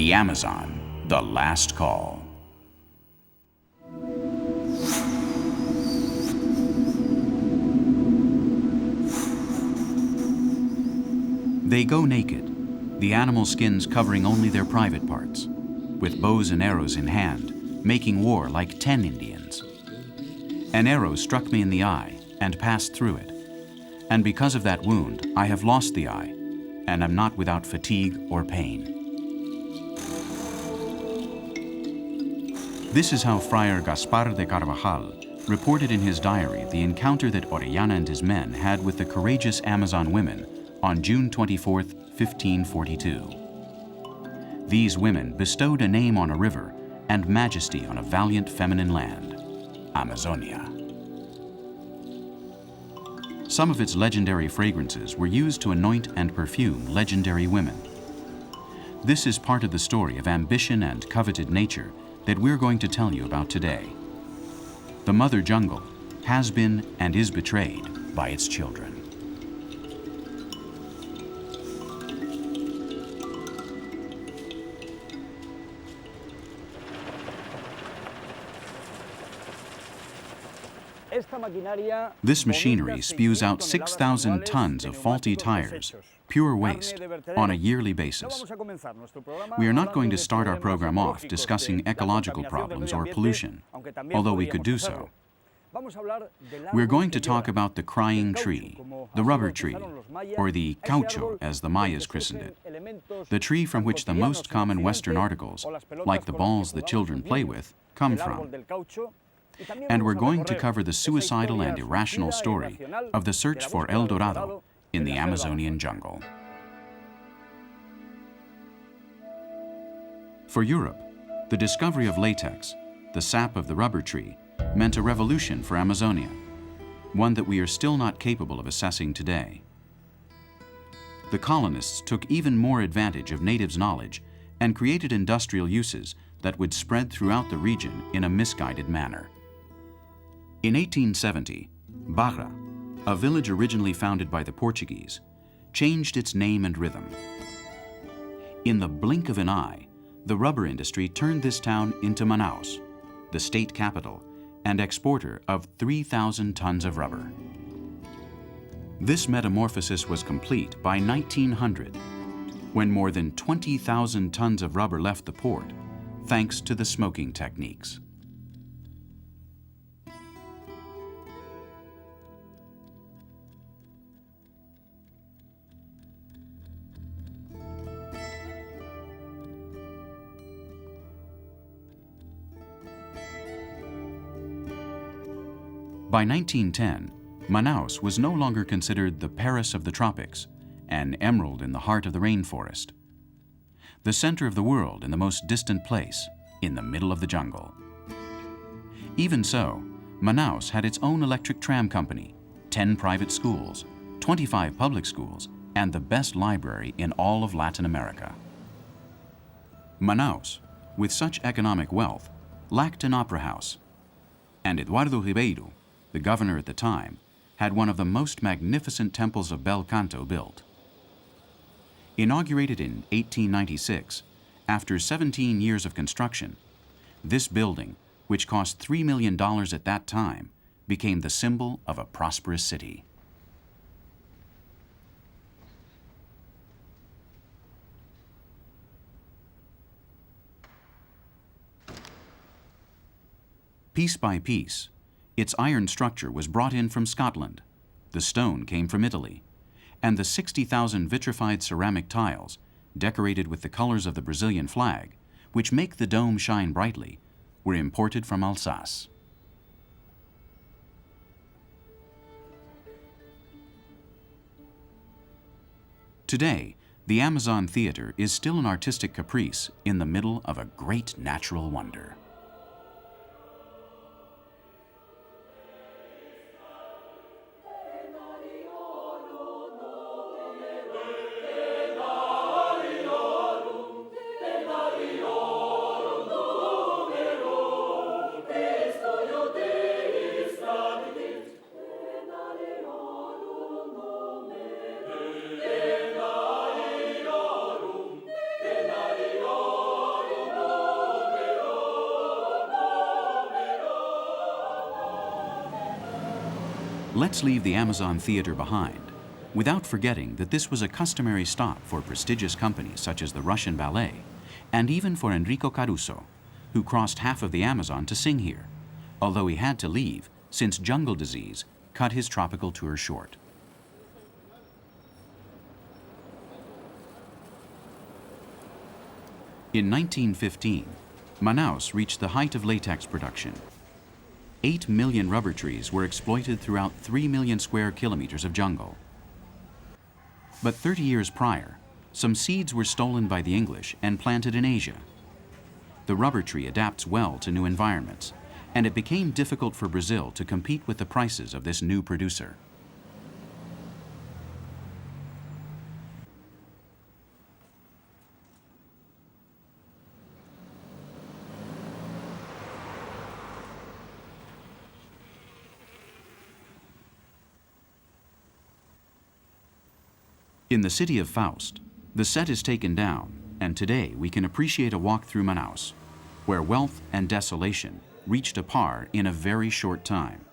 The Amazon, the last call. They go naked, the animal skins covering only their private parts, with bows and arrows in hand, making war like 10 Indians. An arrow struck me in the eye and passed through it, and because of that wound, I have lost the eye, and am not without fatigue or pain. This is how Friar Gaspar de Carvajal reported in his diary the encounter that Orellana and his men had with the courageous Amazon women on June 24, 1542. These women bestowed a name on a river and majesty on a valiant feminine land, Amazonia. Some of its legendary fragrances were used to anoint and perfume legendary women. This is part of the story of ambition and coveted nature that we're going to tell you about today. The mother jungle has been and is betrayed by its children. This machinery spews out 6,000 tons of faulty tires, pure waste, on a yearly basis. We are not going to start our program off discussing ecological problems or pollution, although we could do so. We're going to talk about the crying tree, the rubber tree, or the caucho as the Mayas christened it, the tree from which the most common Western articles, like the balls the children play with, come from. And we're going to cover the suicidal and irrational story of the search for El Dorado in the Amazonian jungle. For Europe, the discovery of latex, the sap of the rubber tree, meant a revolution for Amazonia, one that we are still not capable of assessing today. The colonists took even more advantage of natives' knowledge and created industrial uses that would spread throughout the region in a misguided manner. In 1870, Barra, a village originally founded by the Portuguese, changed its name and rhythm. In the blink of an eye, the rubber industry turned this town into Manaus, the state capital and exporter of 3,000 tons of rubber. This metamorphosis was complete by 1900, when more than 20,000 tons of rubber left the port, thanks to the smoking techniques. By 1910, Manaus was no longer considered the Paris of the tropics, an emerald in the heart of the rainforest, the center of the world in the most distant place, in the middle of the jungle. Even so, Manaus had its own electric tram company, 10 private schools, 25 public schools, and the best library in all of Latin America. Manaus, with such economic wealth, lacked an opera house, and Eduardo Ribeiro, the governor at the time, had one of the most magnificent temples of bel canto built. Inaugurated in 1896, after 17 years of construction, this building, which cost $3 million at that time, became the symbol of a prosperous city. Piece by piece, its iron structure was brought in from Scotland, the stone came from Italy, and the 60,000 vitrified ceramic tiles, decorated with the colors of the Brazilian flag, which make the dome shine brightly, were imported from Alsace. Today, the Amazon Theater is still an artistic caprice in the middle of a great natural wonder. Let's leave the Amazon Theater behind, without forgetting that this was a customary stop for prestigious companies such as the Russian Ballet, and even for Enrico Caruso, who crossed half of the Amazon to sing here, although he had to leave since jungle disease cut his tropical tour short. In 1915, Manaus reached the height of latex production. 8 million rubber trees were exploited throughout 3 million square kilometers of jungle. But 30 years prior, some seeds were stolen by the English and planted in Asia. The rubber tree adapts well to new environments, and it became difficult for Brazil to compete with the prices of this new producer. In the city of Faust, the set is taken down, and today we can appreciate a walk through Manaus, where wealth and desolation reached a par in a very short time.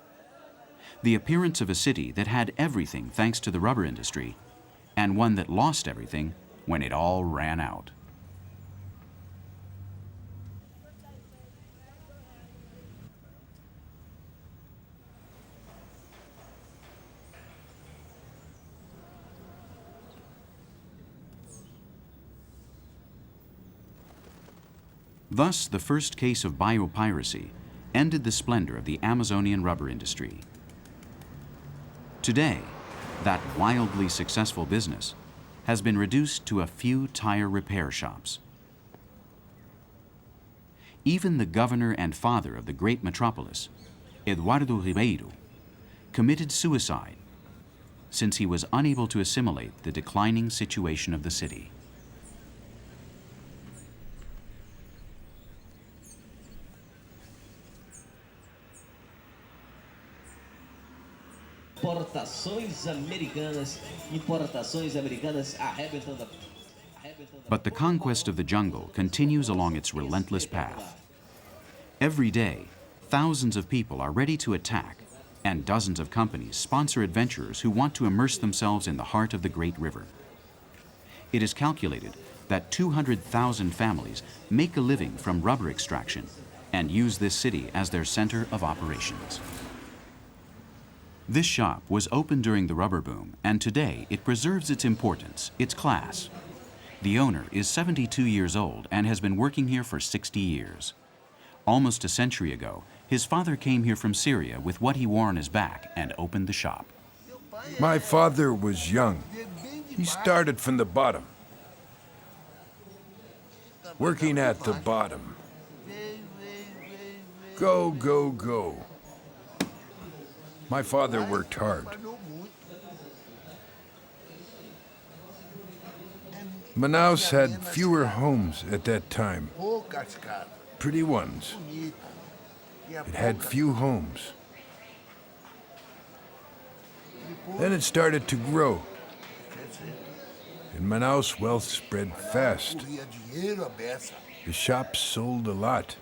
The appearance of a city that had everything thanks to the rubber industry, and one that lost everything when it all ran out. Thus, the first case of biopiracy ended the splendor of the Amazonian rubber industry. Today, that wildly successful business has been reduced to a few tire repair shops. Even the governor and father of the great metropolis, Eduardo Ribeiro, committed suicide since he was unable to assimilate the declining situation of the city. But the conquest of the jungle continues along its relentless path. Every day, thousands of people are ready to attack, and dozens of companies sponsor adventurers who want to immerse themselves in the heart of the Great River. It is calculated that 200,000 families make a living from rubber extraction and use this city as their center of operations. This shop was opened during the rubber boom, and today it preserves its importance, its class. The owner is 72 years old and has been working here for 60 years. Almost a century ago, his father came here from Syria with what he wore on his back and opened the shop. My father was young. He started from the bottom, working at the bottom. Go, go, go. My father worked hard. Manaus had fewer homes at that time. Pretty ones. It had few homes. Then it started to grow. In Manaus, wealth spread fast. The shops sold a lot.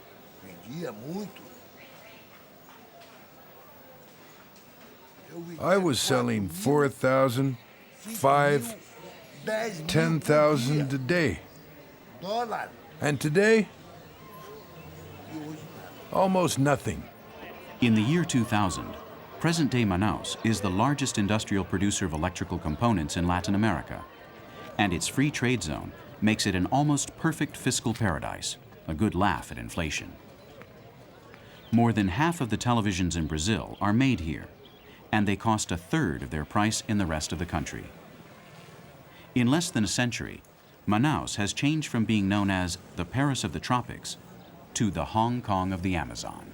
I was selling 4,000, 5,000, 10,000 a day. And today, almost nothing. In the year 2000, present-day Manaus is the largest industrial producer of electrical components in Latin America, and its free trade zone makes it an almost perfect fiscal paradise, a good laugh at inflation. More than half of the televisions in Brazil are made here, and they cost a third of their price in the rest of the country. In less than a century, Manaus has changed from being known as the Paris of the tropics to the Hong Kong of the Amazon.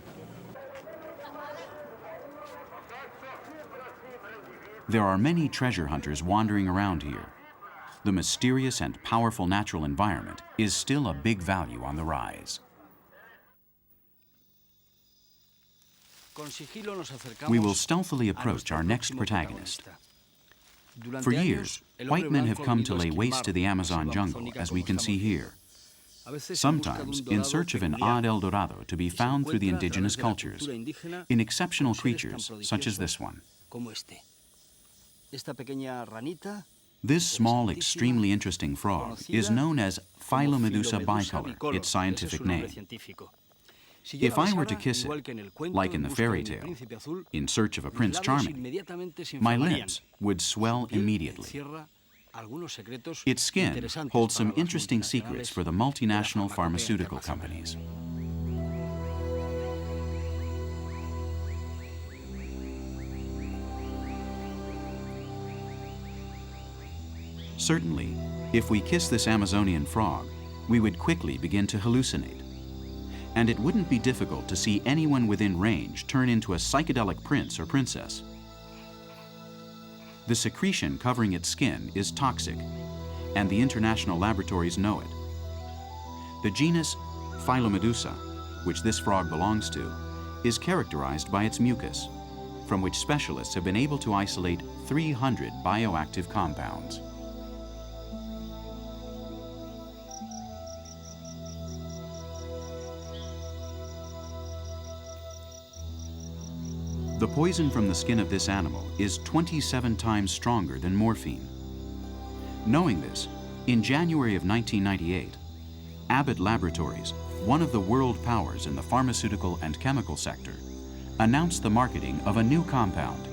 There are many treasure hunters wandering around here. The mysterious and powerful natural environment is still a big value on the rise. We will stealthily approach our next protagonist. For years, white men have come to lay waste to the Amazon jungle, as we can see here, sometimes in search of an odd El Dorado to be found through the indigenous cultures, in exceptional creatures such as this one. This small, extremely interesting frog is known as Philomedusa bicolor, its scientific name. If I were to kiss it, like in the fairy tale, in search of a Prince Charming, my lips would swell immediately. Its skin holds some interesting secrets for the multinational pharmaceutical companies. Certainly, if we kiss this Amazonian frog, we would quickly begin to hallucinate. And it wouldn't be difficult to see anyone within range turn into a psychedelic prince or princess. The secretion covering its skin is toxic, and the international laboratories know it. The genus Philomedusa, which this frog belongs to, is characterized by its mucus, from which specialists have been able to isolate 300 bioactive compounds. The poison from the skin of this animal is 27 times stronger than morphine. Knowing this, in January of 1998, Abbott Laboratories, one of the world powers in the pharmaceutical and chemical sector, announced the marketing of a new compound,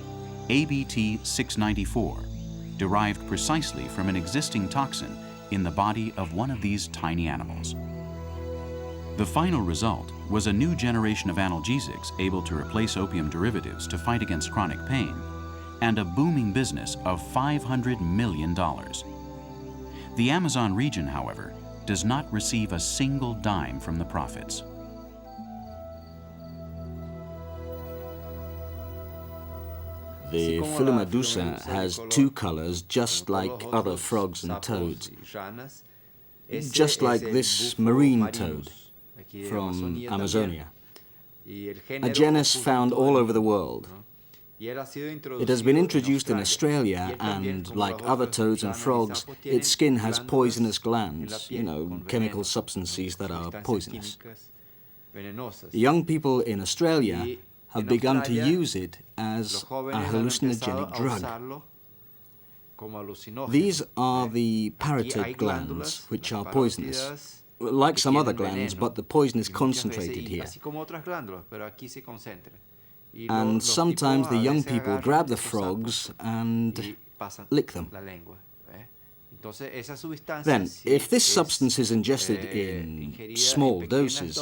ABT-694, derived precisely from an existing toxin in the body of one of these tiny animals. The final result was a new generation of analgesics able to replace opium derivatives to fight against chronic pain, and a booming business of $500 million. The Amazon region, however, does not receive a single dime from the profits. The Philomedusa has two colors just like other frogs and toads, just like this marine toad from Amazonia, a genus found all over the world. It has been introduced in Australia, and like other toads and frogs, its skin has poisonous glands, chemical substances that are poisonous. Young people in Australia have begun to use it as a hallucinogenic drug. These are the parotid glands, which are poisonous. Like some other glands, but the poison is concentrated here. And sometimes the young people grab the frogs and lick them. Then, if this substance is ingested in small doses,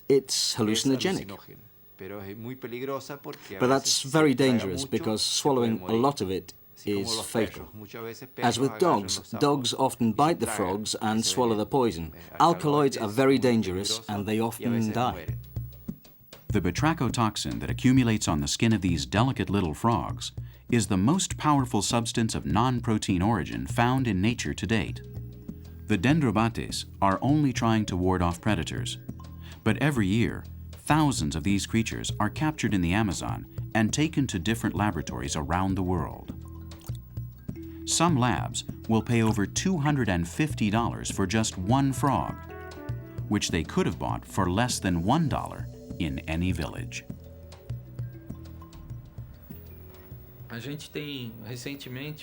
it's hallucinogenic. But that's very dangerous because swallowing a lot of it is fatal. As with dogs, dogs often bite the frogs and swallow the poison. Alkaloids are very dangerous and they often die. The batrachotoxin that accumulates on the skin of these delicate little frogs is the most powerful substance of non-protein origin found in nature to date. The dendrobates are only trying to ward off predators, but every year, thousands of these creatures are captured in the Amazon and taken to different laboratories around the world. Some labs will pay over $250 for just one frog, which they could have bought for less than $1 in any village.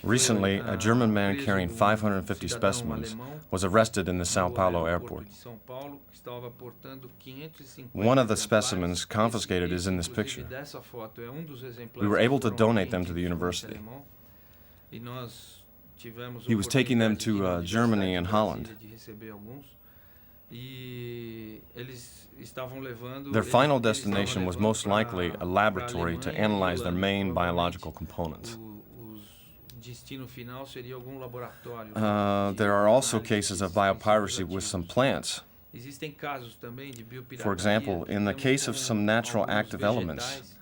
Recently, a German man carrying 550 specimens was arrested in the Sao Paulo airport. One of the specimens confiscated is in this picture. We were able to donate them to the university. He was taking them to Germany and Holland. Their final destination was most likely a laboratory to analyze their main biological components. There are also cases of biopiracy with some plants. For example, in the case of some natural active elements,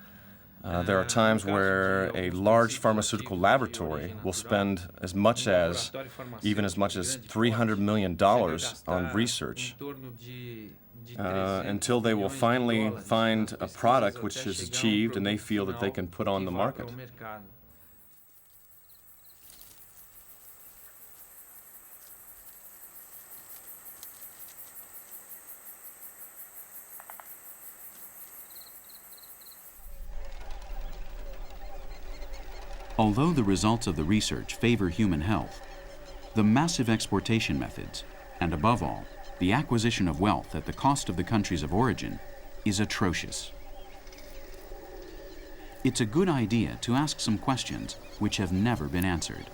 there are times where a large pharmaceutical laboratory will spend even as much as $300 million on research until they will finally find a product which is achieved and they feel that they can put on the market. Although the results of the research favor human health, the massive exportation methods, and above all, the acquisition of wealth at the cost of the countries of origin, is atrocious. It's a good idea to ask some questions which have never been answered.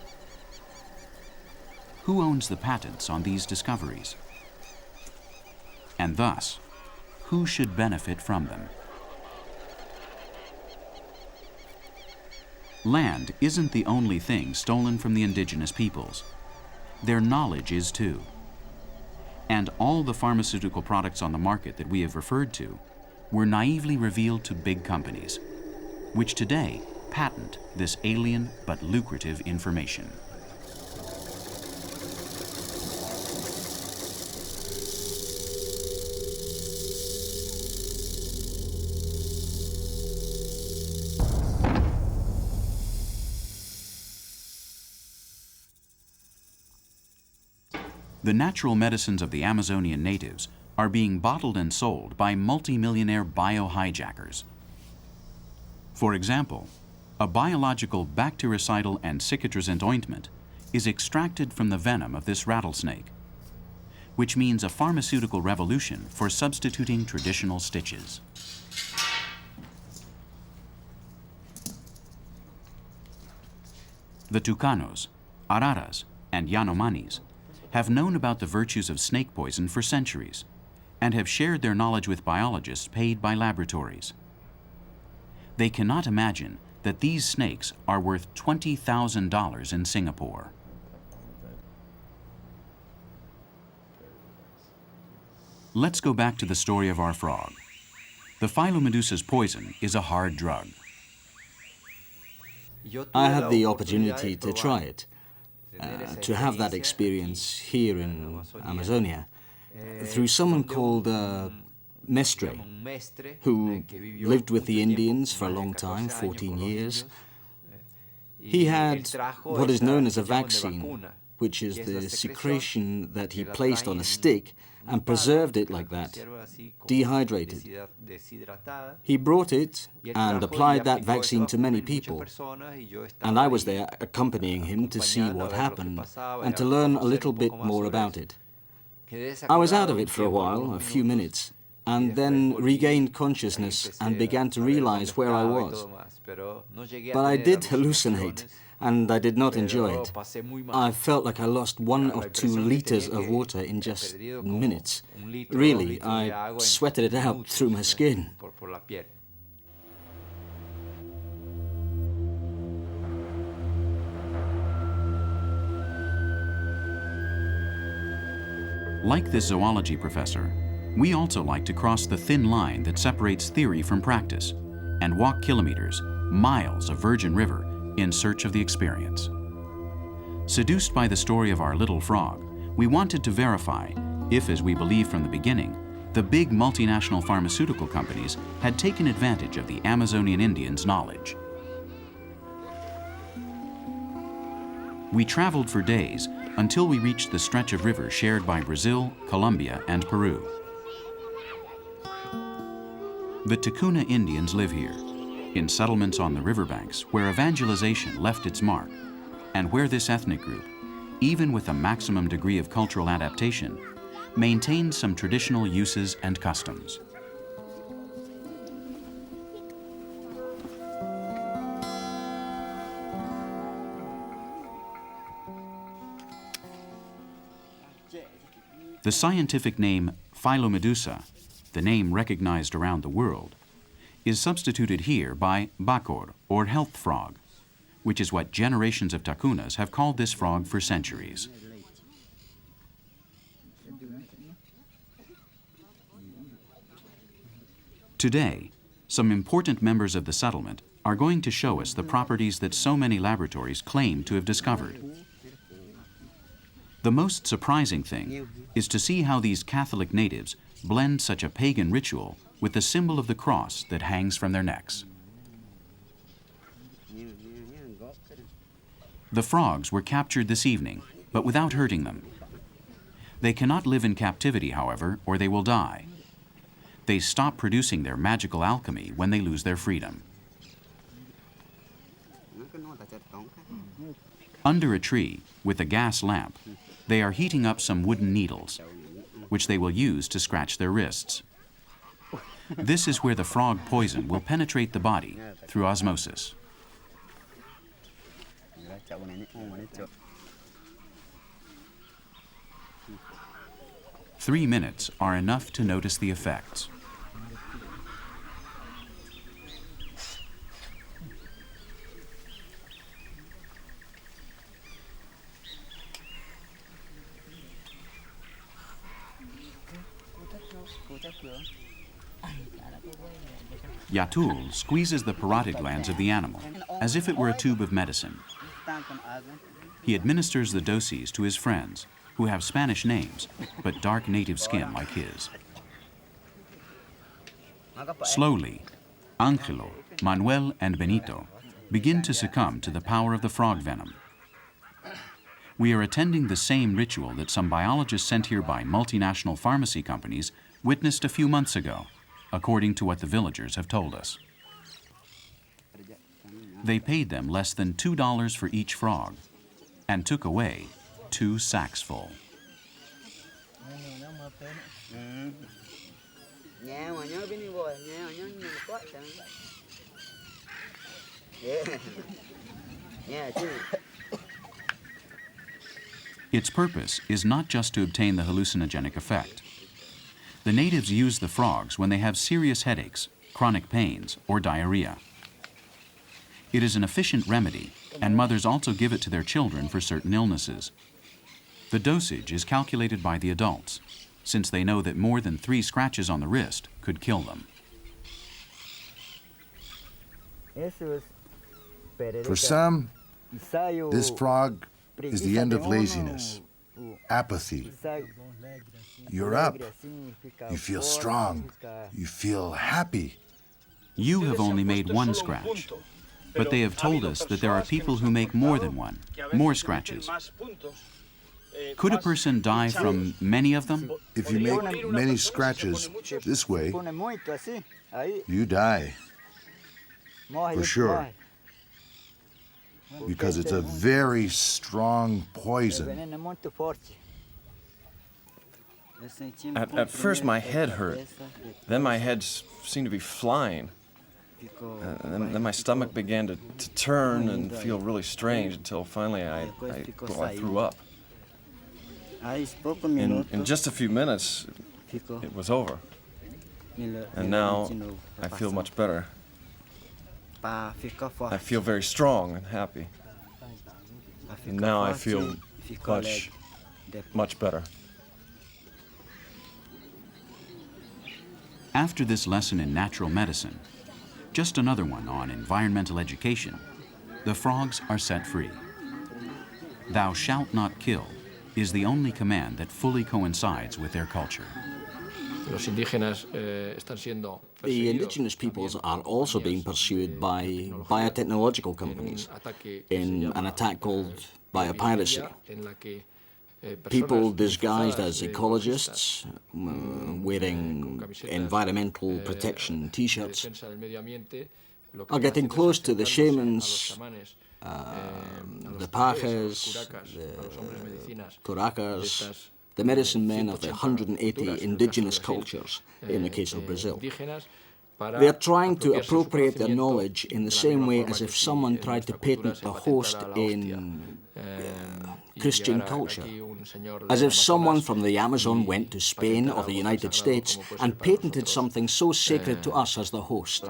Who owns the patents on these discoveries? And thus, who should benefit from them? Land isn't the only thing stolen from the indigenous peoples. Their knowledge is too. And all the pharmaceutical products on the market that we have referred to were naively revealed to big companies, which today patent this alien but lucrative information. The natural medicines of the Amazonian natives are being bottled and sold by multi-millionaire biohijackers. For example, a biological bactericidal and cicatrizant ointment is extracted from the venom of this rattlesnake, which means a pharmaceutical revolution for substituting traditional stitches. The Tucanos, Araras, and Yanomamis have known about the virtues of snake poison for centuries and have shared their knowledge with biologists paid by laboratories. They cannot imagine that these snakes are worth $20,000 in Singapore. Let's go back to the story of our frog. The Philomedusa's poison is a hard drug. I had the opportunity to try it, to have that experience here in Amazonia, through someone called Mestre, who lived with the Indians for a long time, 14 years. He had what is known as a vaccine, which is the secretion that he placed on a stick and preserved it like that, dehydrated. He brought it and applied that vaccine to many people, and I was there accompanying him to see what happened and to learn a little bit more about it. I was out of it for a while, a few minutes, and then regained consciousness and began to realize where I was. But I did hallucinate, and I did not enjoy it. I felt like I lost 1 or 2 liters of water in just minutes. Really, I sweated it out through my skin. Like this zoology professor, we also like to cross the thin line that separates theory from practice and walk kilometers, miles of virgin river in search of the experience. Seduced by the story of our little frog, we wanted to verify if, as we believed from the beginning, the big multinational pharmaceutical companies had taken advantage of the Amazonian Indians' knowledge. We traveled for days until we reached the stretch of river shared by Brazil, Colombia, and Peru. The Ticuna Indians live here, in settlements on the riverbanks where evangelization left its mark, and where this ethnic group, even with a maximum degree of cultural adaptation, maintains some traditional uses and customs. The scientific name Philomedusa, the name recognized around the world, is substituted here by bakor, or health frog, which is what generations of Tacunas have called this frog for centuries. Today, some important members of the settlement are going to show us the properties that so many laboratories claim to have discovered. The most surprising thing is to see how these Catholic natives blend such a pagan ritual with the symbol of the cross that hangs from their necks. The frogs were captured this evening, but without hurting them. They cannot live in captivity, however, or they will die. They stop producing their magical alchemy when they lose their freedom. Under a tree, with a gas lamp, they are heating up some wooden needles, which they will use to scratch their wrists. This is where the frog poison will penetrate the body through osmosis. Three minutes are enough to notice the effects. Yatul squeezes the parotid glands of the animal as if it were a tube of medicine. He administers the doses to his friends, who have Spanish names but dark native skin like his. Slowly, Angelo, Manuel, and Benito begin to succumb to the power of the frog venom. We are attending the same ritual that some biologists sent here by multinational pharmacy companies witnessed a few months ago, according to what the villagers have told us. They paid them less than $2 for each frog and took away 2 sacks full. Its purpose is not just to obtain the hallucinogenic effect. The natives use the frogs when they have serious headaches, chronic pains, or diarrhea. It is an efficient remedy, and mothers also give it to their children for certain illnesses. The dosage is calculated by the adults, since they know that more than 3 scratches on the wrist could kill them. For some, this frog is the end of laziness, apathy. You're up. You feel strong. You feel happy. You have only made 1 scratch, but they have told us that there are people who make more than 1, more scratches. Could a person die from many of them? If you make many scratches this way, you die. For sure. Because it's a very strong poison. At first my head hurt, then my head seemed to be flying. Then my stomach began to turn and feel really strange until finally I threw up. In just a few minutes, it was over. And now I feel much better. I feel very strong and happy. And now I feel much better. After this lesson in natural medicine, just another one on environmental education, the frogs are set free. Thou shalt not kill is the only command that fully coincides with their culture. The indigenous peoples are also being pursued by biotechnological companies in an attack called biopiracy. People disguised as ecologists, wearing environmental protection t-shirts, are getting close to the shamans, the pajas, the curacas, the medicine men of the 180 indigenous cultures in the case of Brazil. They are trying to appropriate their knowledge in the same way as if someone tried to patent the host in Christian culture. As if someone from the Amazon went to Spain or the United States and patented something so sacred to us as the host.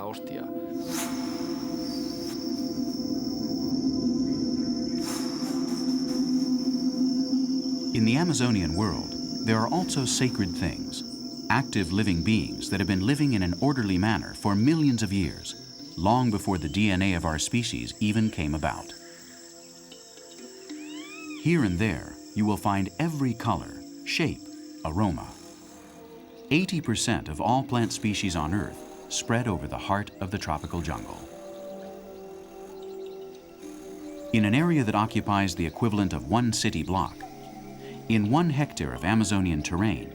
In the Amazonian world, there are also sacred things, active living beings that have been living in an orderly manner for millions of years, long before the DNA of our species even came about. Here and there, you will find every color, shape, aroma. 80% of all plant species on Earth spread over the heart of the tropical jungle. In an area that occupies the equivalent of 1 city block, in 1 hectare of Amazonian terrain,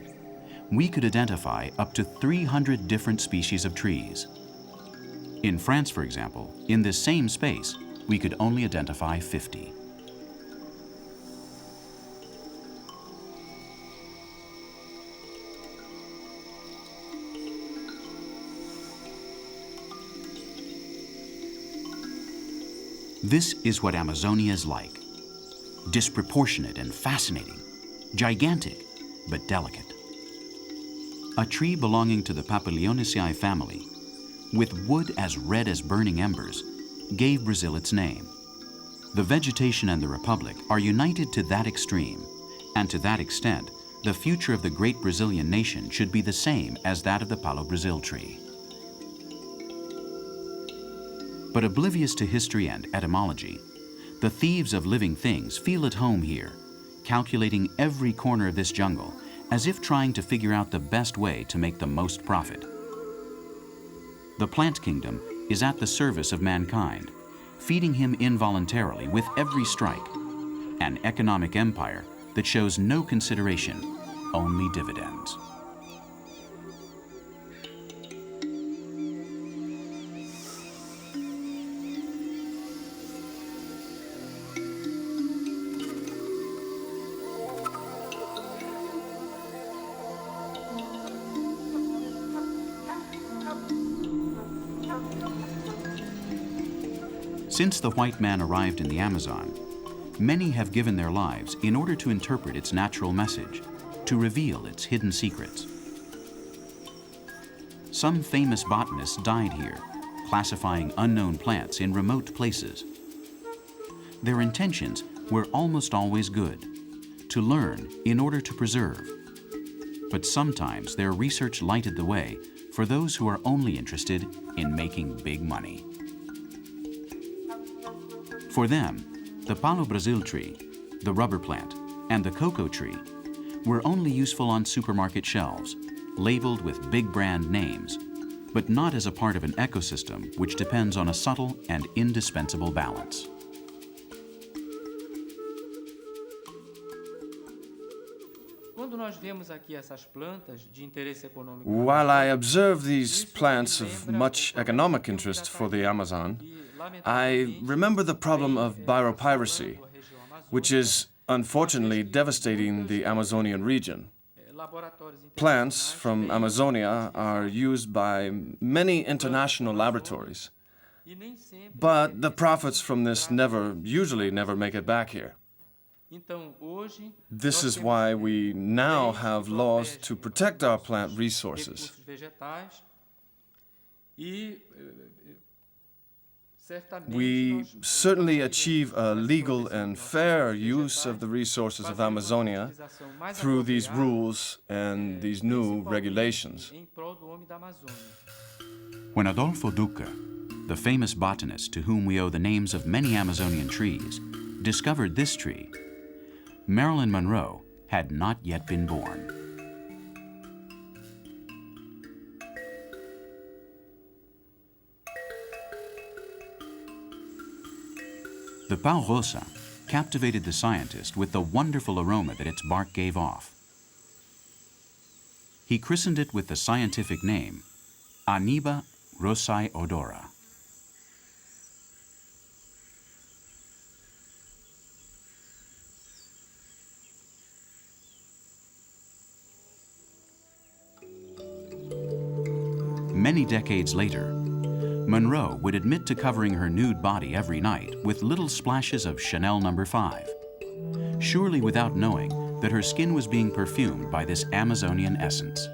we could identify up to 300 different species of trees. In France, for example, in this same space, we could only identify 50. This is what Amazonia is like. Disproportionate and fascinating, gigantic, but delicate. A tree belonging to the Papilionaceae family, with wood as red as burning embers, gave Brazil its name. The vegetation and the republic are united to that extreme, and to that extent, the future of the great Brazilian nation should be the same as that of the pau-brasil tree. But oblivious to history and etymology, the thieves of living things feel at home here, calculating every corner of this jungle as if trying to figure out the best way to make the most profit. The plant kingdom is at the service of mankind, feeding him involuntarily with every strike, an economic empire that shows no consideration, only dividends. Since the white man arrived in the Amazon, many have given their lives in order to interpret its natural message, to reveal its hidden secrets. Some famous botanists died here, classifying unknown plants in remote places. Their intentions were almost always good, to learn in order to preserve. But sometimes their research lighted the way for those who are only interested in making big money. For them, the pau-brasil tree, the rubber plant, and the cocoa tree were only useful on supermarket shelves, labeled with big brand names, but not as a part of an ecosystem which depends on a subtle and indispensable balance. While I observe these plants of much economic interest for the Amazon, I remember the problem of biopiracy, which is unfortunately devastating the Amazonian region. Plants from Amazonia are used by many international laboratories, but the profits from this usually never make it back here. This is why we now have laws to protect our plant resources. We certainly achieve a legal and fair use of the resources of Amazonia through these rules and these new regulations. When Adolfo Duca, the famous botanist to whom we owe the names of many Amazonian trees, discovered this tree, Marilyn Monroe had not yet been born. The pau rosa captivated the scientist with the wonderful aroma that its bark gave off. He christened it with the scientific name Aniba rosae odora. Many decades later, Monroe would admit to covering her nude body every night with little splashes of Chanel No. 5, surely without knowing that her skin was being perfumed by this Amazonian essence.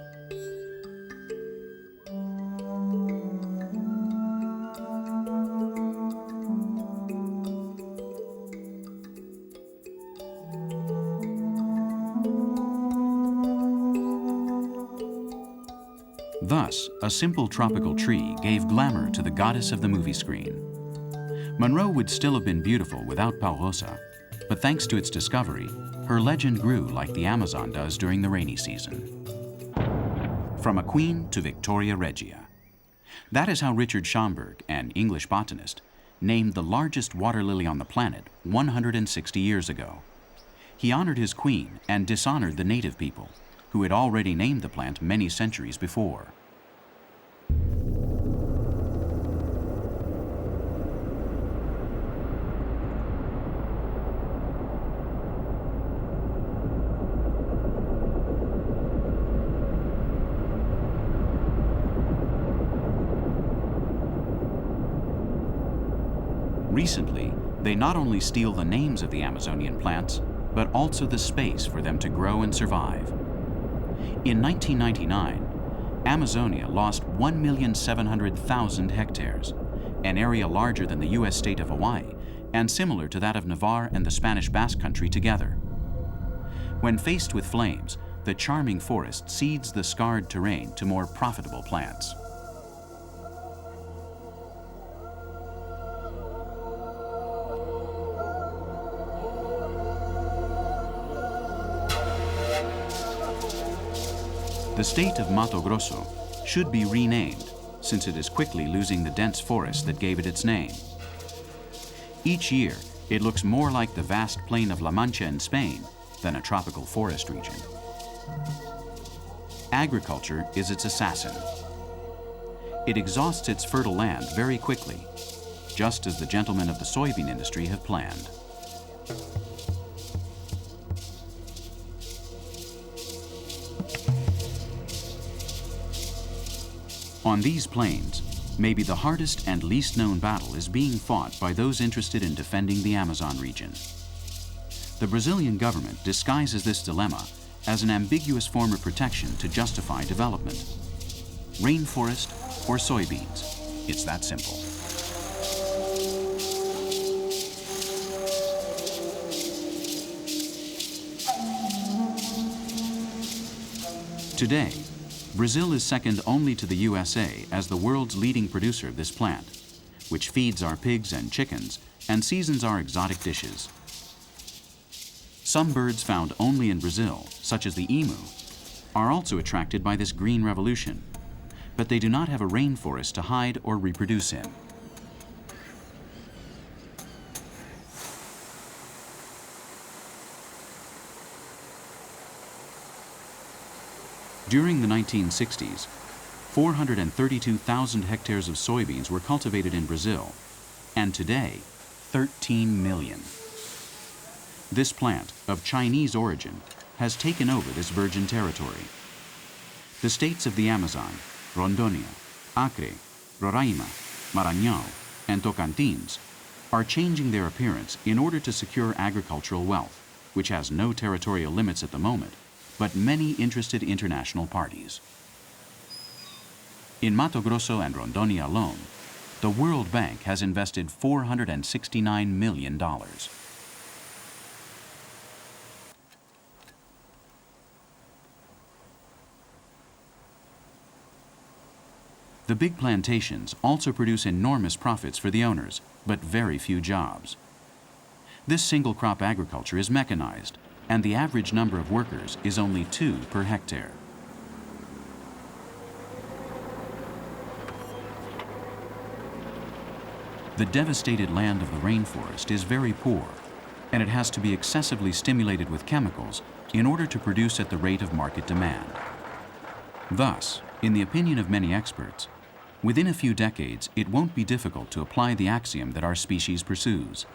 Thus, a simple tropical tree gave glamour to the goddess of the movie screen. Monroe would still have been beautiful without pau rosa, but thanks to its discovery, her legend grew like the Amazon does during the rainy season. From a queen to Victoria Regia. That is how Richard Schomburgk, an English botanist, named the largest water lily on the planet 160 years ago. He honored his queen and dishonored the native people, who had already named the plant many centuries before. Recently, they not only steal the names of the Amazonian plants, but also the space for them to grow and survive. In 1999, Amazonia lost 1,700,000 hectares, an area larger than the U.S. state of Hawaii and similar to that of Navarre and the Spanish Basque Country together. When faced with flames, the charming forest cedes the scarred terrain to more profitable plants. The state of Mato Grosso should be renamed, since it is quickly losing the dense forest that gave it its name. Each year, it looks more like the vast plain of La Mancha in Spain than a tropical forest region. Agriculture is its assassin. It exhausts its fertile land very quickly, just as the gentlemen of the soybean industry have planned. On these plains, maybe the hardest and least known battle is being fought by those interested in defending the Amazon region. The Brazilian government disguises this dilemma as an ambiguous form of protection to justify development. Rainforest or soybeans, it's that simple. Today, Brazil is second only to the USA as the world's leading producer of this plant, which feeds our pigs and chickens and seasons our exotic dishes. Some birds found only in Brazil, such as the emu, are also attracted by this green revolution, but they do not have a rainforest to hide or reproduce in. During the 1960s, 432,000 hectares of soybeans were cultivated in Brazil, and today, 13 million. This plant, of Chinese origin, has taken over this virgin territory. The states of the Amazon, Rondônia, Acre, Roraima, Maranhão, and Tocantins are changing their appearance in order to secure agricultural wealth, which has no territorial limits at the moment, but many interested international parties. In Mato Grosso and Rondônia alone, the World Bank has invested $469 million. The big plantations also produce enormous profits for the owners, but very few jobs. This single crop agriculture is mechanized, and the average number of workers is only 2 per hectare. The devastated land of the rainforest is very poor, and it has to be excessively stimulated with chemicals in order to produce at the rate of market demand. Thus, in the opinion of many experts, within a few decades, it won't be difficult to apply the axiom that our species pursues: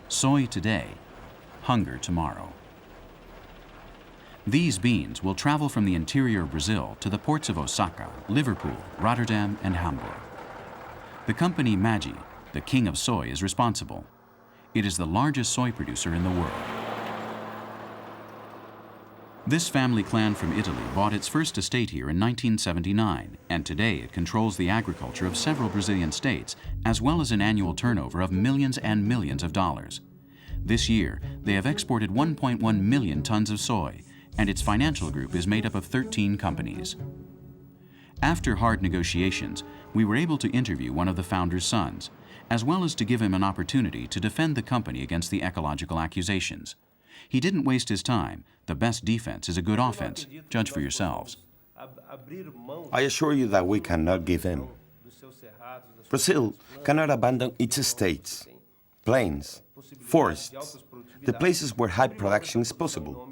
soy today, hunger tomorrow. These beans will travel from the interior of Brazil to the ports of Osaka, Liverpool, Rotterdam, and Hamburg. The company Maggi, the king of soy, is responsible. It is the largest soy producer in the world. This family clan from Italy bought its first estate here in 1979, and today it controls the agriculture of several Brazilian states, as well as an annual turnover of millions and millions of dollars. This year, they have exported 1.1 million tons of soy, and its financial group is made up of 13 companies. After hard negotiations, we were able to interview one of the founder's sons, as well as to give him an opportunity to defend the company against the ecological accusations. He didn't waste his time. The best defense is a good offense. Judge for yourselves. I assure you that we cannot give in. Brazil cannot abandon its estates, plains, forests, the places where high production is possible.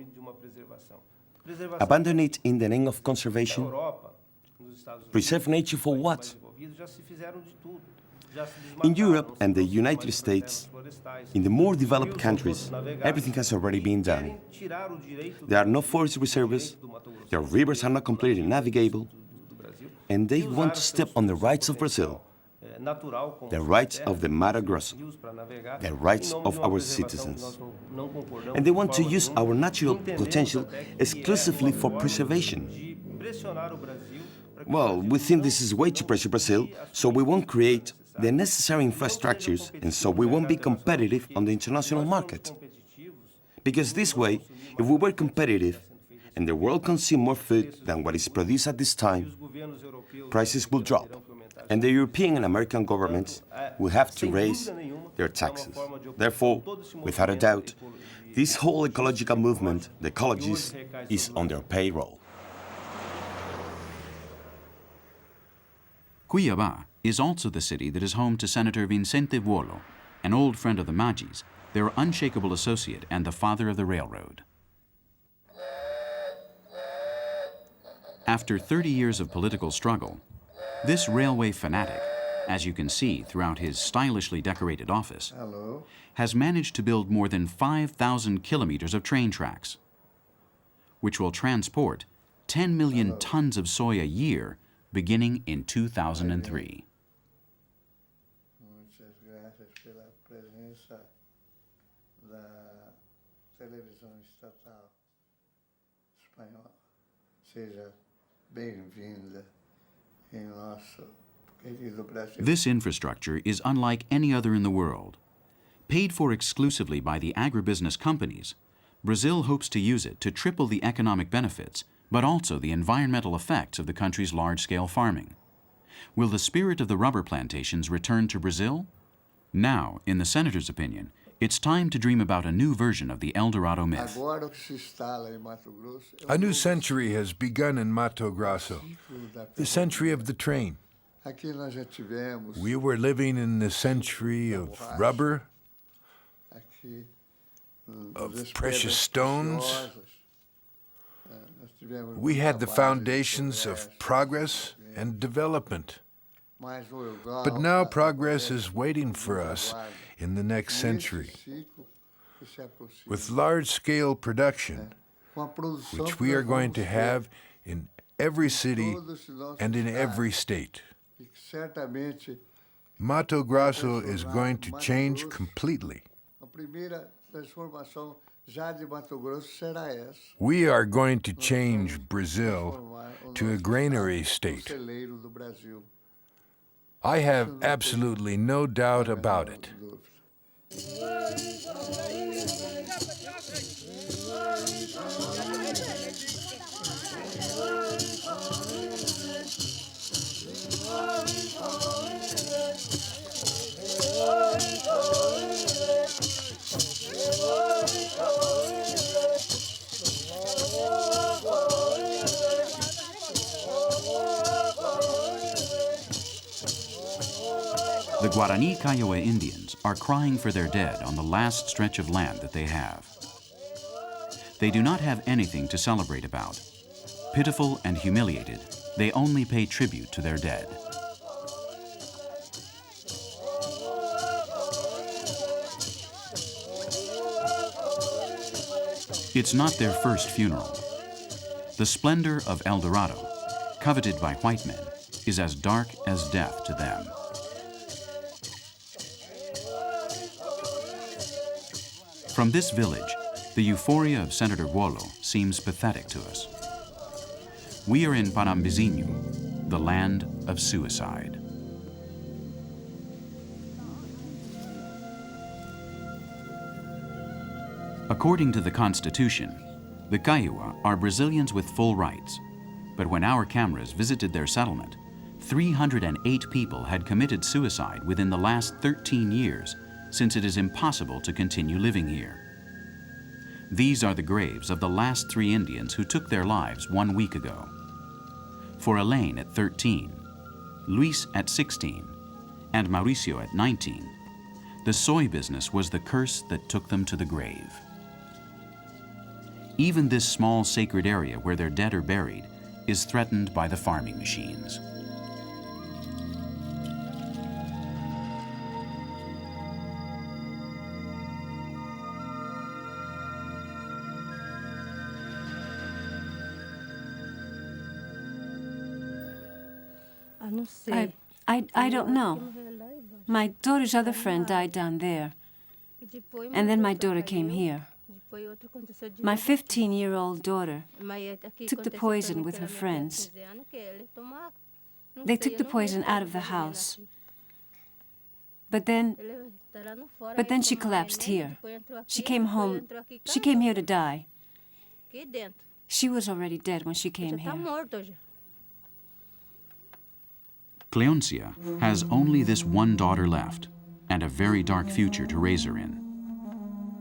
Abandon it in the name of conservation? Preserve nature for what? In Europe and the United States, in the more developed countries, everything has already been done. There are no forest reserves, their rivers are not completely navigable, and they want to step on the rights of Brazil the rights of the Mato Grosso, the rights of our citizens. And they want to use our natural potential exclusively for preservation. Well, we think this is a way to pressure Brazil, so we won't create the necessary infrastructures, and so we won't be competitive on the international market. Because this way, if we were competitive, and the world consumes more food than what is produced at this time, prices will drop, and the European and American governments will have to raise their taxes. Therefore, without a doubt, this whole ecological movement, the ecologists, is on their payroll. Cuiabá is also the city that is home to Senator Vicente Vuolo, an old friend of the Magis, their unshakable associate and the father of the railroad. After 30 years of political struggle, this railway fanatic, as you can see throughout his stylishly decorated office, has managed to build more than 5,000 kilometers of train tracks, which will transport 10 million tons of soy a year beginning in 2003. Muitas graças pela presença da televisão estatal espanhola. Seja bem-vinda em nosso querido Brasil. This infrastructure is unlike any other in the world. Paid for exclusively by the agribusiness companies, Brazil hopes to use it to triple the economic benefits, but also the environmental effects of the country's large-scale farming. Will the spirit of the rubber plantations return to Brazil? Now, in the senator's opinion, it's time to dream about a new version of the El Dorado myth. A new century has begun in Mato Grosso, the century of the train. We were living in the century of rubber, of precious stones. We had the foundations of progress and development. But now progress is waiting for us in the next century, with large-scale production, which we are going to have in every city and in every state. Mato Grosso is going to change completely. We are going to change Brazil to a granary state. I have absolutely no doubt about it. The Guarani Kaiowa Indians are crying for their dead on the last stretch of land that they have. They do not have anything to celebrate about. Pitiful and humiliated, they only pay tribute to their dead. It's not their first funeral. The splendor of El Dorado, coveted by white men, is as dark as death to them. From this village, the euphoria of Senator Vuolo seems pathetic to us. We are in Parambizinho, the land of suicide. According to the Constitution, the Kaiowa are Brazilians with full rights, but when our cameras visited their settlement, 308 people had committed suicide within the last 13 years, since it is impossible to continue living here. These are the graves of the last 3 Indians who took their lives 1 week ago. For Elaine at 13, Luis at 16, and Mauricio at 19, the soy business was the curse that took them to the grave. Even this small sacred area where their dead are buried is threatened by the farming machines. I don't know. My daughter's other friend died down there. And then my daughter came here. My 15-year-old daughter took the poison with her friends. They took the poison out of the house. But then she collapsed here. She came home. She came here to die. She was already dead when she came here. Cleoncia has only this one daughter left and a very dark future to raise her in.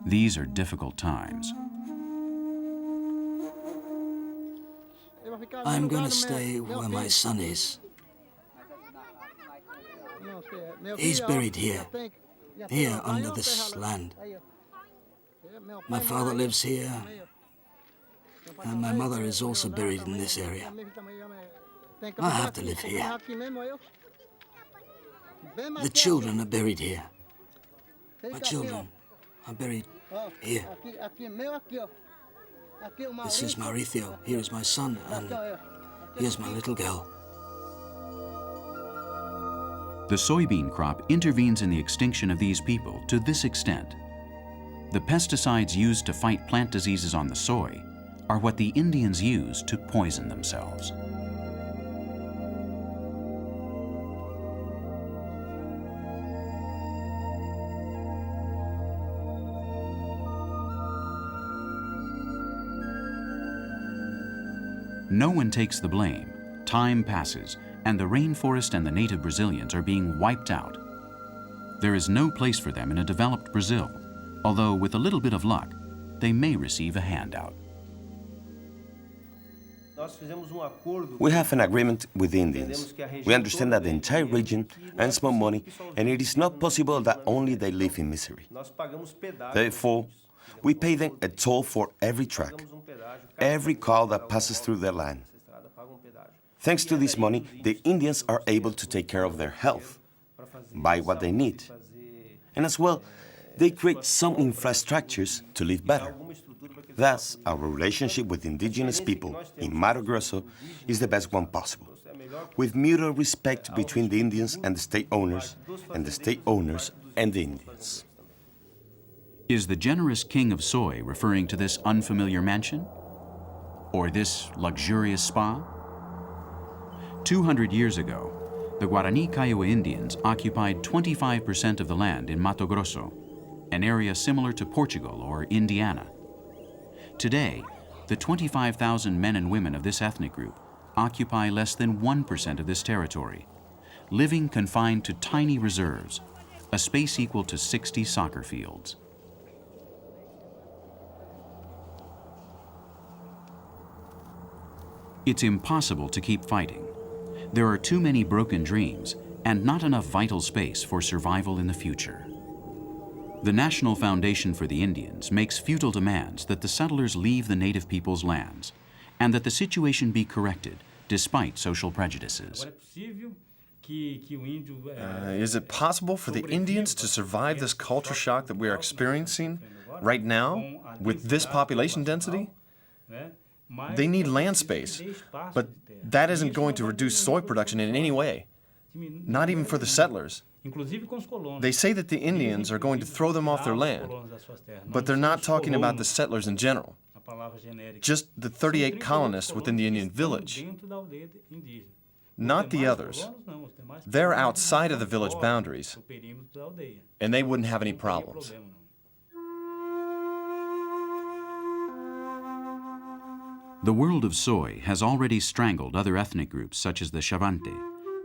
These are difficult times. I'm going to stay where my son is. He's buried here under this land. My father lives here, and my mother is also buried in this area. I have to live here. The children are buried here. My children are buried here. This is Mauricio, here is my son, and here's my little girl. The soybean crop intervenes in the extinction of these people to this extent. The pesticides used to fight plant diseases on the soy are what the Indians use to poison themselves. No one takes the blame. Time passes, and the rainforest and the native Brazilians are being wiped out. There is no place for them in a developed Brazil, although with a little bit of luck, they may receive a handout. We have an agreement with the Indians. We understand that the entire region earns more money, and it is not possible that only they live in misery. Therefore, we pay them a toll for every truck, every car that passes through their land. Thanks to this money, the Indians are able to take care of their health, buy what they need, and as well, they create some infrastructures to live better. Thus, our relationship with indigenous people in Mato Grosso is the best one possible, with mutual respect between the Indians and the state owners, and the state owners and the Indians. Is the generous king of soy referring to this unfamiliar mansion? Or this luxurious spa? 200 years ago, the Guarani Kaiowa Indians occupied 25% of the land in Mato Grosso, an area similar to Portugal or Indiana. Today, the 25,000 men and women of this ethnic group occupy less than 1% of this territory, living confined to tiny reserves, a space equal to 60 soccer fields. It's impossible to keep fighting. There are too many broken dreams and not enough vital space for survival in the future. The National Foundation for the Indians makes futile demands that the settlers leave the native people's lands and that the situation be corrected despite social prejudices. Is it possible for the Indians to survive this culture shock that we are experiencing right now with this population density? They need land space, but that isn't going to reduce soy production in any way, not even for the settlers. They say that the Indians are going to throw them off their land, but they're not talking about the settlers in general, just the 38 colonists within the Indian village, not the others. They're outside of the village boundaries, and they wouldn't have any problems. The world of soy has already strangled other ethnic groups such as the Xavante,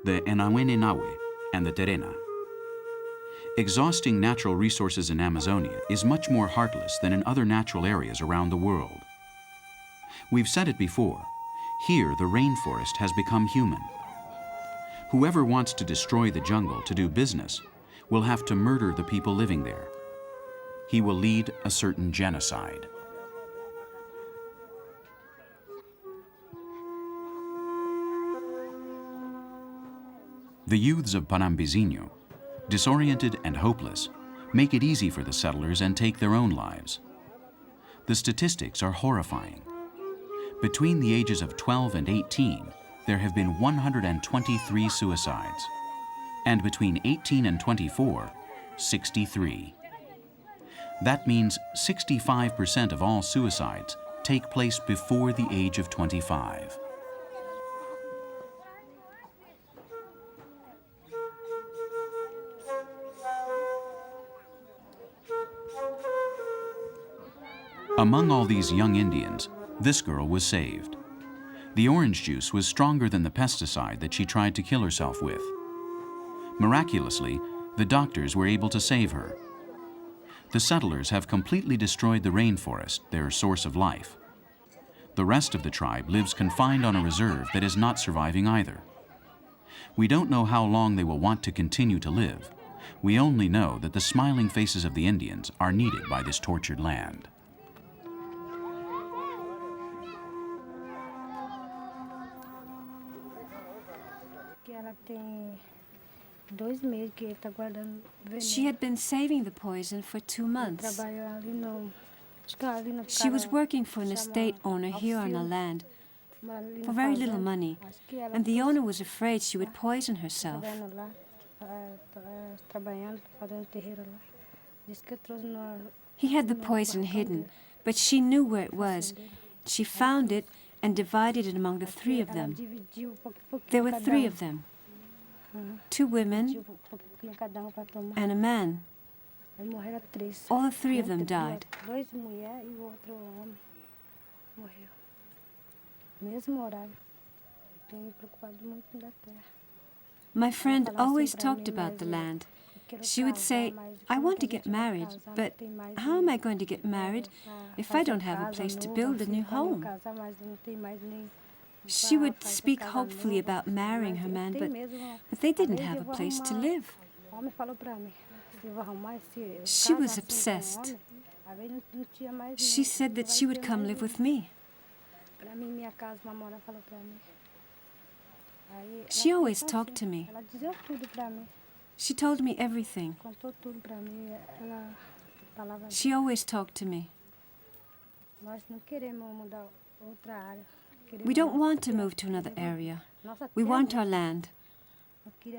the Enawenenawe, and the Terena. Exhausting natural resources in Amazonia is much more heartless than in other natural areas around the world. We've said it before, here the rainforest has become human. Whoever wants to destroy the jungle to do business will have to murder the people living there. He will lead a certain genocide. The youths of Panambizinho, disoriented and hopeless, make it easy for the settlers and take their own lives. The statistics are horrifying. Between the ages of 12 and 18, there have been 123 suicides. and between 18 and 24, 63. That means 65% of all suicides take place before the age of 25. Among all these young Indians, this girl was saved. The orange juice was stronger than the pesticide that she tried to kill herself with. Miraculously, the doctors were able to save her. The settlers have completely destroyed the rainforest, their source of life. The rest of the tribe lives confined on a reserve that is not surviving either. We don't know how long they will want to continue to live. We only know that the smiling faces of the Indians are needed by this tortured land. She had been saving the poison for 2 months. She was working for an estate owner here on the land for very little money, and the owner was afraid she would poison herself. He had the poison hidden, but she knew where it was. She found it and divided it among the 3 of them. There were 3 of them. 2 women and a man. All the 3 of them died. My friend always talked about the land. She would say, I want to get married, but how am I going to get married if I don't have a place to build a new home? She would speak hopefully about marrying her man, but they didn't have a place to live. She was obsessed. She said that she would come live with me. She always talked to me. She told me everything. She always talked to me. We don't want to move to another area. We want our land.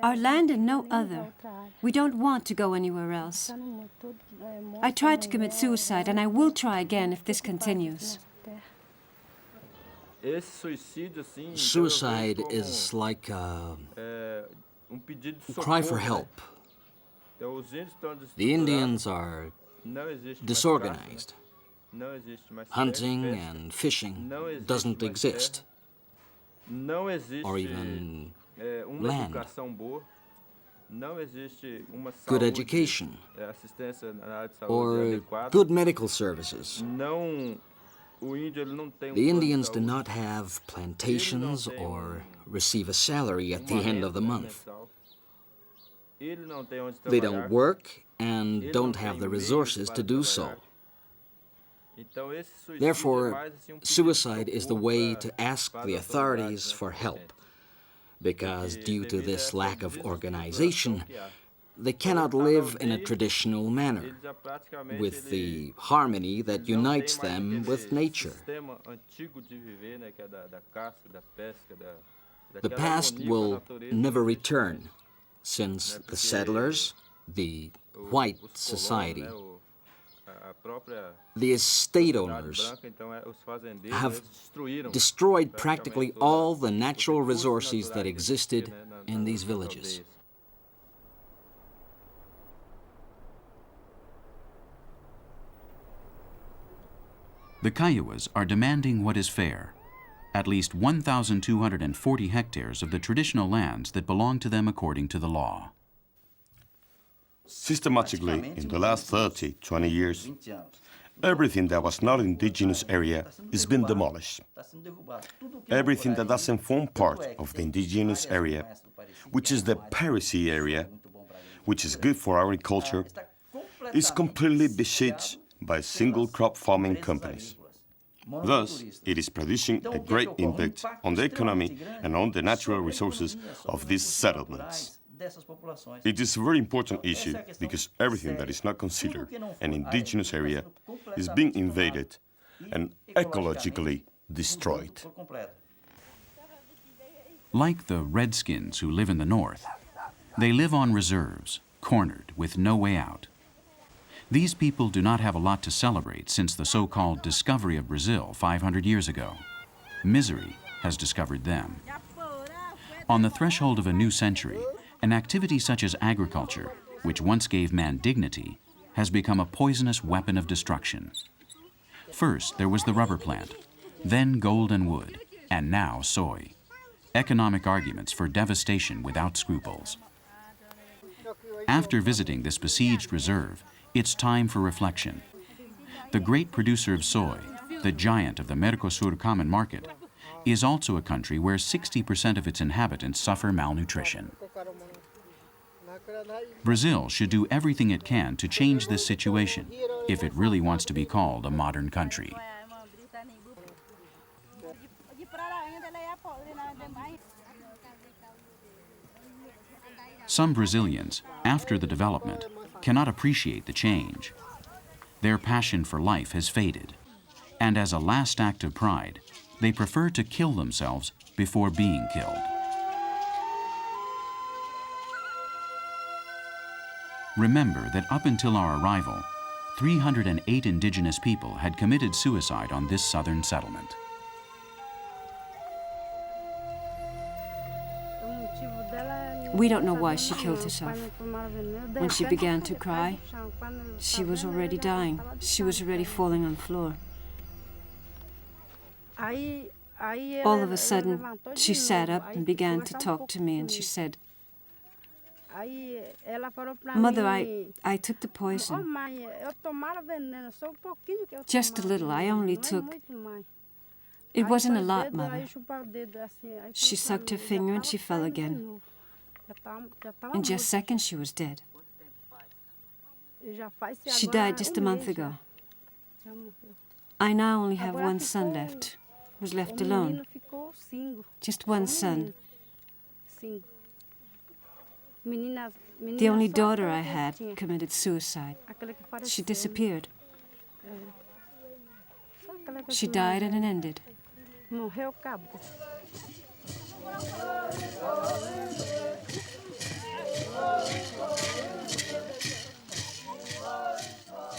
Our land and no other. We don't want to go anywhere else. I tried to commit suicide, and I will try again if this continues. Suicide is like a cry for help. The Indians are disorganized. Hunting and fishing doesn't exist, or even land. Good education, or good medical services. The Indians do not have plantations or receive a salary at the end of the month. They don't work and don't have the resources to do so. Therefore, suicide is the way to ask the authorities for help, because due to this lack of organization, they cannot live in a traditional manner, with the harmony that unites them with nature. The past will never return, since the settlers, the white society, the estate owners have destroyed practically all the natural resources that existed in these villages. The Kaiowas are demanding what is fair, at least 1,240 hectares of the traditional lands that belong to them according to the law. Systematically, in the last 30, 20 years, everything that was not indigenous area is being demolished. Everything that doesn't form part of the indigenous area, which is the Biopiracy area, which is good for agriculture, is completely besieged by single crop farming companies. Thus, it is producing a great impact on the economy and on the natural resources of these settlements. It is a very important issue because everything that is not considered an indigenous area is being invaded and ecologically destroyed. Like the Redskins who live in the north, They live on reserves, cornered with no way out. These people do not have a lot to celebrate since the so-called discovery of Brazil 500 years ago. Misery has discovered them. On the threshold of a new century, an activity such as agriculture, which once gave man dignity, has become a poisonous weapon of destruction. First, there was the rubber plant, then gold and wood, and now soy. Economic arguments for devastation without scruples. After visiting this besieged reserve, it's time for reflection. The great producer of soy, the giant of the Mercosur common market, is also a country where 60% of its inhabitants suffer malnutrition. Brazil should do everything it can to change this situation if it really wants to be called a modern country. Some Brazilians, after the development, cannot appreciate the change. Their passion for life has faded, and as a last act of pride, they prefer to kill themselves before being killed. Remember that up until our arrival, 308 indigenous people had committed suicide on this southern settlement. We don't know why she killed herself. When she began to cry, she was already dying. She was already falling on the floor. All of a sudden, she sat up and began to talk to me, and she said, "Mother, I took the poison. Just a little, I only took. It wasn't a lot, Mother." She sucked her finger and she fell again. In just seconds, she was dead. She died just a month ago. I now only have one son left, who's left alone. Just one son. The only daughter I had committed suicide. She disappeared. She died and it ended.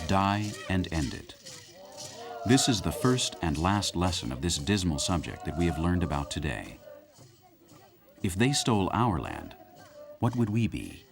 Die and end it. This is the first and last lesson of this dismal subject that we have learned about today. If they stole our land, what would we be?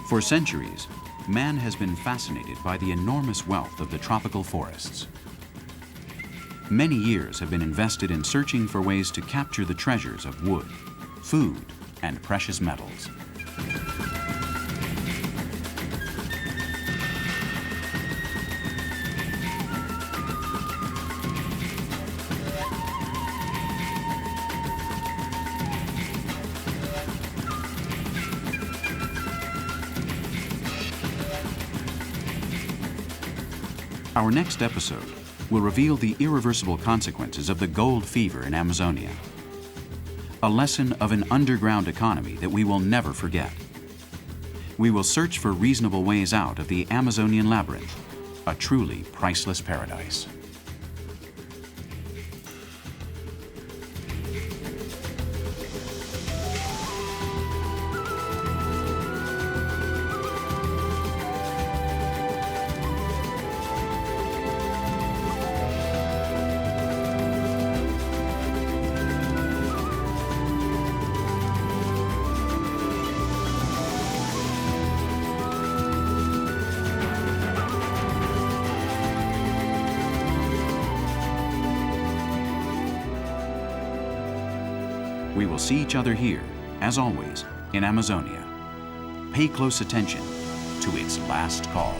For centuries, man has been fascinated by the enormous wealth of the tropical forests. Many years have been invested in searching for ways to capture the treasures of wood, food, and precious metals. Our next episode will reveal the irreversible consequences of the gold fever in Amazonia. A lesson of an underground economy that we will never forget. We will search for reasonable ways out of the Amazonian labyrinth, a truly priceless paradise. We will see each other here, as always, in Amazonia. Pay close attention to its last call.